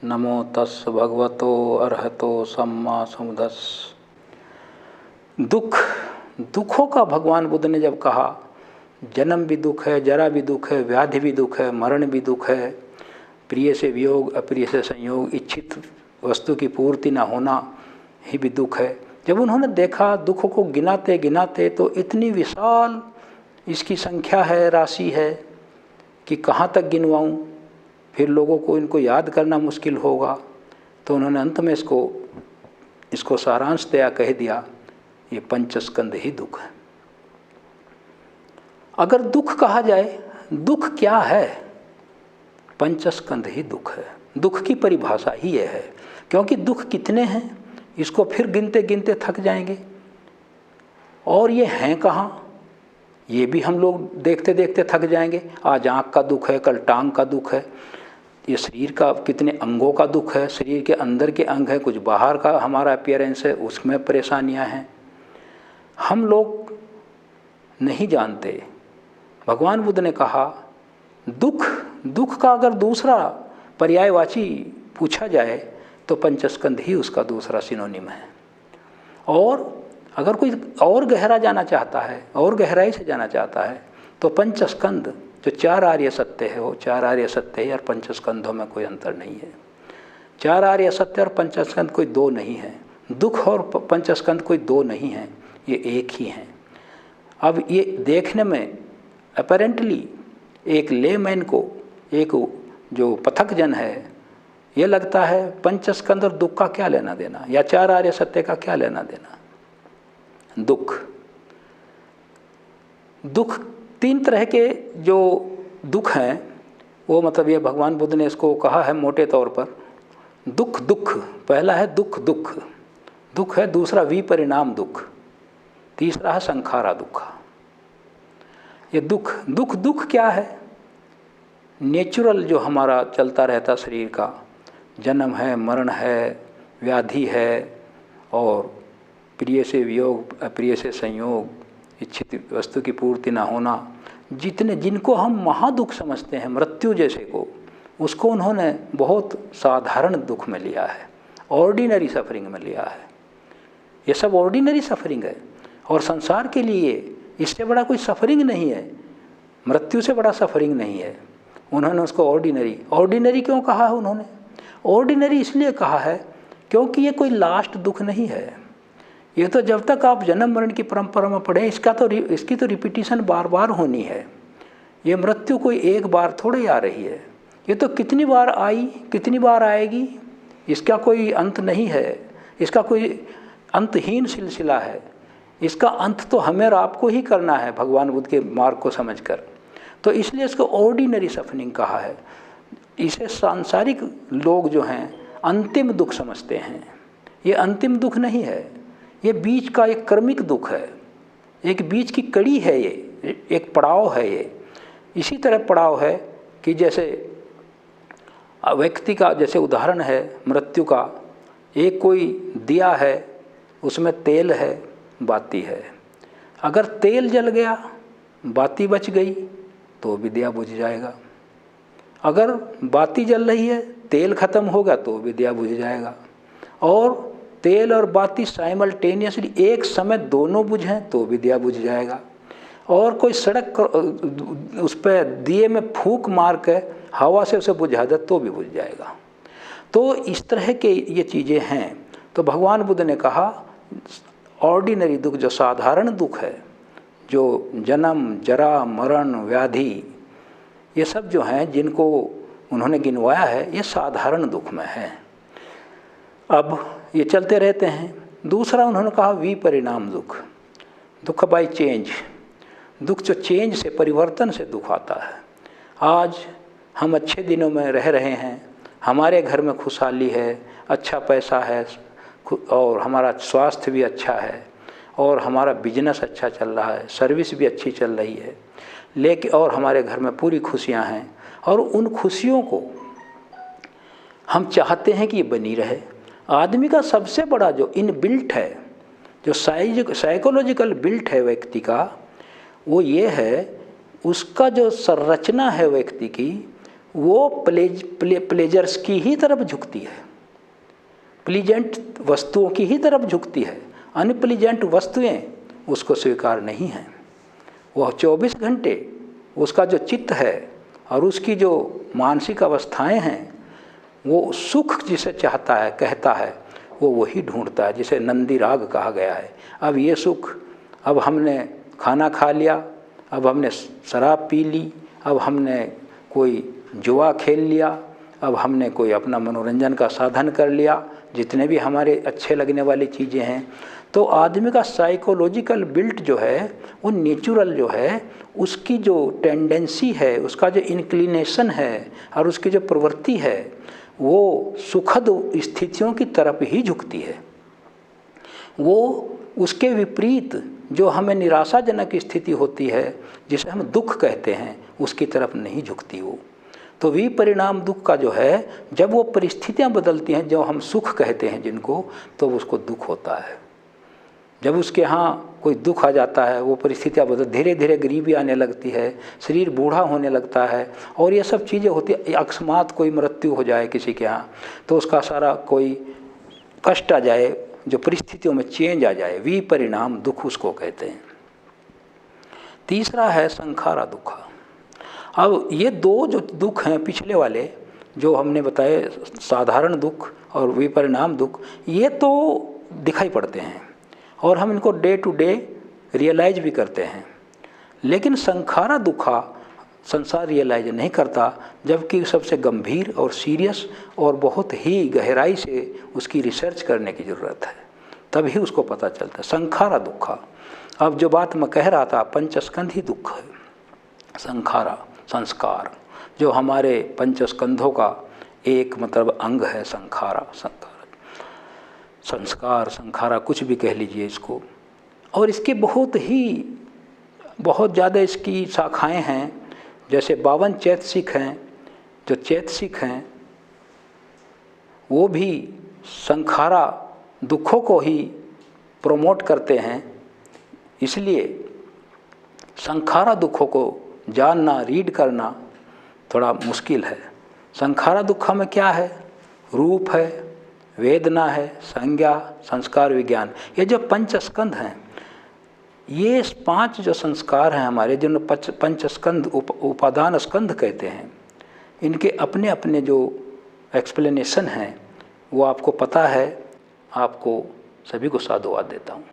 नमो तस् भगवतो अरहतो सम्मा समुदस्। दुखों का भगवान बुद्ध ने जब कहा, जन्म भी दुख है, जरा भी दुख है, व्याधि भी दुख है, मरण भी दुख है, प्रिय से वियोग, अप्रिय से संयोग, इच्छित वस्तु की पूर्ति न होना ही भी दुख है। जब उन्होंने देखा दुखों को गिनाते गिनाते तो इतनी विशाल इसकी संख्या है, राशि है कि कहाँ तक गिनवाऊँ, फिर लोगों को इनको याद करना मुश्किल होगा। तो उन्होंने अंत में इसको सारांश दिया, कह दिया, ये पंचस्कंद ही दुख है। अगर दुख कहा जाए, दुख क्या है? पंचस्कंद ही दुख है। दुख की परिभाषा ही यह है, क्योंकि दुख कितने हैं इसको फिर गिनते गिनते थक जाएंगे, और ये हैं कहाँ ये भी हम लोग देखते देखते थक जाएंगे। आज आँख का दुख है, कल टांग का दुख है, ये शरीर का कितने अंगों का दुख है, शरीर के अंदर के अंग है, कुछ बाहर का हमारा अपीयरेंस है, उसमें परेशानियां हैं, हम लोग नहीं जानते। भगवान बुद्ध ने कहा दुख का अगर दूसरा पर्यायवाची पूछा जाए तो पंचस्कंद ही उसका दूसरा सिनोनिम है। और अगर कोई और गहरा जाना चाहता है, और गहराई से जाना चाहता है, तो पंचस्कंद जो चार आर्य सत्य है, वो चार आर्य सत्य है, और पंचस्कंधों में कोई अंतर नहीं है। चार आर्य सत्य और पंचस्कंद कोई दो नहीं है, दुख और पंचस्कंद कोई दो नहीं है, ये एक ही हैं। अब ये देखने में अपेरेंटली एक लेमैन को, एक जो पथकजन है, ये लगता है पंचस्कंद और दुख का क्या लेना देना, या चार आर्य सत्य का क्या लेना देना। दुख तीन तरह के जो दुख हैं, वो मतलब ये भगवान बुद्ध ने इसको कहा है मोटे तौर पर। दुख पहला है दुख है, दूसरा विपरिणाम दुख, तीसरा है संखारा दुख। ये दुख क्या है? नेचुरल जो हमारा चलता रहता शरीर का, जन्म है, मरण है, व्याधि है, और प्रिय से वियोग, अप्रिय से संयोग, इच्छित वस्तु की पूर्ति ना होना, जिनको हम महादुख समझते हैं, मृत्यु जैसे को, उसको उन्होंने बहुत साधारण दुख में लिया है, ऑर्डिनरी सफरिंग में लिया है। ये सब ऑर्डिनरी सफरिंग है, और संसार के लिए इससे बड़ा कोई सफरिंग नहीं है, मृत्यु से बड़ा सफरिंग नहीं है। उन्होंने उसको ऑर्डिनरी क्यों कहा है? उन्होंने ऑर्डिनरी इसलिए कहा है क्योंकि ये कोई लास्ट दुख नहीं है। ये तो जब तक आप जन्म मरण की परंपरा में पढ़े, इसकी तो रिपीटिशन बार बार होनी है। ये मृत्यु कोई एक बार थोड़ी आ रही है, ये तो कितनी बार आई, कितनी बार आएगी, इसका कोई अंत नहीं है, इसका कोई अंतहीन सिलसिला है। इसका अंत तो हमें और आपको ही करना है, भगवान बुद्ध के मार्ग को समझकर। तो इसलिए इसको ऑर्डिनरी सफरिंग कहा है। इसे सांसारिक लोग जो हैं अंतिम दुख समझते हैं। ये अंतिम दुख नहीं है, ये बीच का एक क्रमिक दुख है, एक बीच की कड़ी है, ये एक पड़ाव है। ये इसी तरह पड़ाव है कि जैसे व्यक्ति का, जैसे उदाहरण है मृत्यु का, एक कोई दिया है, उसमें तेल है, बाती है। अगर तेल जल गया, बाती बच गई, तो भी दिया बुझ जाएगा। अगर बाती जल रही है, तेल खत्म होगा, तो भी दिया बुझ जाएगा। और तेल और बाती साइमल्टेनियसली एक समय दोनों बुझें तो भी दिया बुझ जाएगा। और कोई सड़क उस पर दिए में फूंक मार के हवा से उसे बुझा दे तो भी बुझ जाएगा। तो इस तरह के ये चीज़ें हैं। तो भगवान बुद्ध ने कहा ऑर्डिनरी दुख, जो साधारण दुख है, जो जन्म, जरा, मरण, व्याधि, ये सब जो हैं जिनको उन्होंने गिनवाया है, ये साधारण दुख में है। अब ये चलते रहते हैं। दूसरा उन्होंने कहा विपरिणाम दुख बाय चेंज, दुख जो चेंज से, परिवर्तन से दुख आता है। आज हम अच्छे दिनों में रह रहे हैं, हमारे घर में खुशहाली है, अच्छा पैसा है, और हमारा स्वास्थ्य भी अच्छा है, और हमारा बिजनेस अच्छा चल रहा है, सर्विस भी अच्छी चल रही है, लेकिन और हमारे घर में पूरी खुशियां हैं, और उन खुशियों को हम चाहते हैं कि ये बनी रहे। आदमी का सबसे बड़ा जो इनबिल्ट है, जो साइकोलॉजिकल बिल्ट है व्यक्ति का, वो ये है, उसका जो संरचना है व्यक्ति की, वो प्लेजर्स की ही तरफ झुकती है, प्लीजेंट वस्तुओं की ही तरफ झुकती है। अनप्लीजेंट वस्तुएं उसको स्वीकार नहीं हैं। वह 24 घंटे उसका जो चित्त है और उसकी जो मानसिक अवस्थाएं हैं, वो सुख जिसे चाहता है, कहता है, वो वही ढूंढता है, जिसे नंदी राग कहा गया है। अब ये सुख, अब हमने खाना खा लिया, अब हमने शराब पी ली, अब हमने कोई जुआ खेल लिया, अब हमने कोई अपना मनोरंजन का साधन कर लिया, जितने भी हमारे अच्छे लगने वाली चीज़ें हैं, तो आदमी का साइकोलॉजिकल बिल्ट जो है, वो नेचुरल जो है, उसकी जो टेंडेंसी है, उसका जो इंक्लिनेशन है और उसकी जो प्रवृत्ति है, वो सुखद स्थितियों की तरफ ही झुकती है। वो उसके विपरीत जो हमें निराशाजनक स्थिति होती है, जिसे हम दुख कहते हैं, उसकी तरफ नहीं झुकती वो। तो विपरिणाम दुख का जो है, जब वो परिस्थितियां बदलती हैं, जो हम सुख कहते हैं जिनको, तो उसको दुख होता है। जब उसके यहाँ कोई दुख आ जाता है, वो परिस्थितियाँ बदल, धीरे धीरे गरीबी आने लगती है, शरीर बूढ़ा होने लगता है, और ये सब चीज़ें होती है। अकस्मात कोई मृत्यु हो जाए किसी के यहाँ, तो उसका सारा कोई कष्ट आ जाए, जो परिस्थितियों में चेंज आ जाए, विपरिणाम दुख उसको कहते हैं। तीसरा है संखारा दुख। अब ये दो जो दुख हैं पिछले वाले जो हमने बताए, साधारण दुख और विपरिणाम दुख, ये तो दिखाई पड़ते हैं और हम इनको डे टू डे रियलाइज भी करते हैं। लेकिन संखारा दुखा संसार रियलाइज नहीं करता, जबकि सबसे गंभीर और सीरियस और बहुत ही गहराई से उसकी रिसर्च करने की ज़रूरत है, तभी उसको पता चलता है संखारा दुखा। अब जो बात मैं कह रहा था, पंचस्कंध ही दुख है। संखारा संस्कार, जो हमारे पंचस्कंधों का एक मतलब अंग है, संखारा, संस्कार, संखारा, कुछ भी कह लीजिए इसको। और इसके बहुत ज़्यादा इसकी शाखाएं हैं। जैसे 52 चैतसिक हैं, जो चैतसिक हैं वो भी संखारा दुखों को ही प्रमोट करते हैं। इसलिए संखारा दुखों को जानना, रीड करना थोड़ा मुश्किल है। संखारा दुखों में क्या है? रूप है, वेदना है, संज्ञा, संस्कार, विज्ञान। ये जो पंचस्कंध हैं, ये 5 जो संस्कार हैं हमारे, जिन्हें पंचस्कंध उपादान स्कंध कहते हैं, इनके अपने अपने जो एक्सप्लेनेशन हैं वो आपको पता है। आपको सभी को साधुवाद देता हूँ।